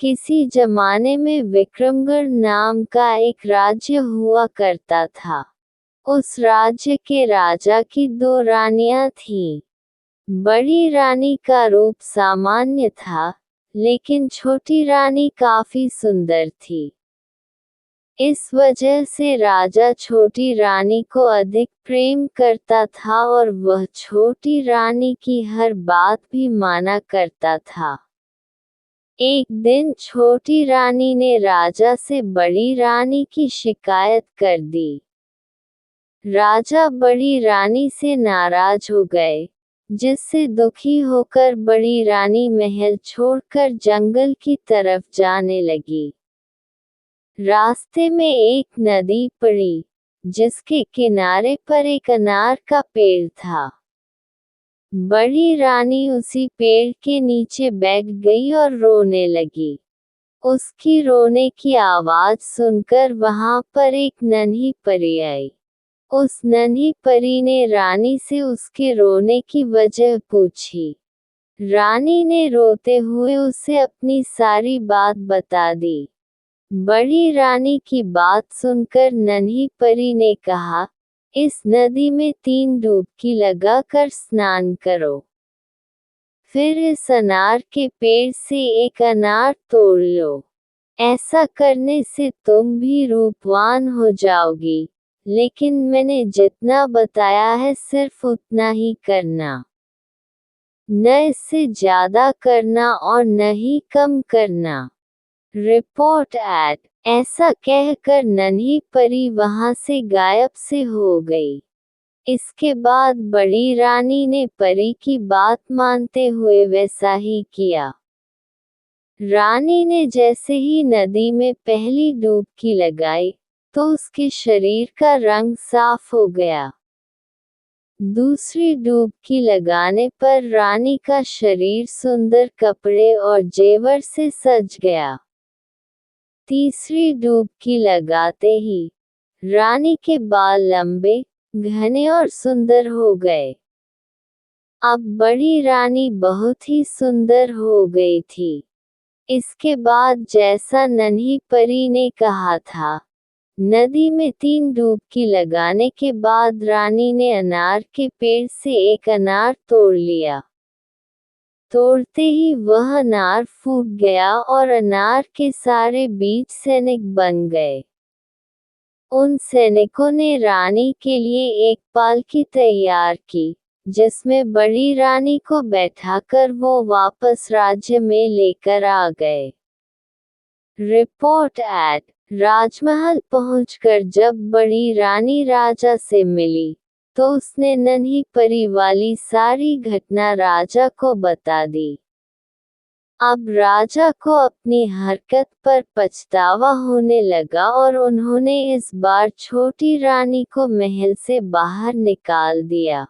किसी जमाने में विक्रमगढ़ नाम का एक राज्य हुआ करता था। उस राज्य के राजा की 2 रानियां थीं। बड़ी रानी का रूप सामान्य था, लेकिन छोटी रानी काफी सुंदर थी। इस वजह से राजा छोटी रानी को अधिक प्रेम करता था और वह छोटी रानी की हर बात भी माना करता था। एक दिन छोटी रानी ने राजा से बड़ी रानी की शिकायत कर दी। राजा बड़ी रानी से नाराज हो गए, जिससे दुखी होकर बड़ी रानी महल छोड़कर जंगल की तरफ जाने लगी। रास्ते में एक नदी पड़ी, जिसके किनारे पर एक अनार का पेड़ था। बड़ी रानी उसी पेड़ के नीचे बैठ गई और रोने लगी। उसकी रोने की आवाज सुनकर वहां पर एक नन्ही परी आई। उस नन्ही परी ने रानी से उसके रोने की वजह पूछी। रानी ने रोते हुए उसे अपनी सारी बात बता दी। बड़ी रानी की बात सुनकर नन्ही परी ने कहा, इस नदी में 3 डुबकी लगाकर स्नान करो। फिर इस अनार के पेड़ से एक अनार तोड़ लो। ऐसा करने से तुम भी रूपवान हो जाओगी, लेकिन मैंने जितना बताया है सिर्फ उतना ही करना, न इससे ज्यादा करना और न ही कम करना। Reported. ऐसा कहकर नन्ही परी वहां से गायब से हो गई। इसके बाद बड़ी रानी ने परी की बात मानते हुए वैसा ही किया। रानी ने जैसे ही नदी में पहली डुबकी लगाई, तो उसके शरीर का रंग साफ हो गया। दूसरी डुबकी लगाने पर रानी का शरीर सुंदर कपड़े और जेवर से सज गया। तीसरी डुबकी लगाते ही रानी के बाल लंबे, घने और सुंदर हो गए। अब बड़ी रानी बहुत ही सुंदर हो गई थी। इसके बाद जैसा नन्ही परी ने कहा था, नदी में 3 डुबकी लगाने के बाद रानी ने अनार के पेड़ से एक अनार तोड़ लिया। तोड़ते ही वह अनार फूट गया और अनार के सारे बीज सैनिक बन गए। उन सैनिकों ने रानी के लिए एक पालकी तैयार की, जिसमें बड़ी रानी को बैठाकर वो वापस राज्य में लेकर आ गए। रिपोर्ट एड। राजमहल पहुंचकर जब बड़ी रानी राजा से मिली, तो उसने नन्ही परी वाली सारी घटना राजा को बता दी। अब राजा को अपनी हरकत पर पछतावा होने लगा और उन्होंने इस बार छोटी रानी को महल से बाहर निकाल दिया।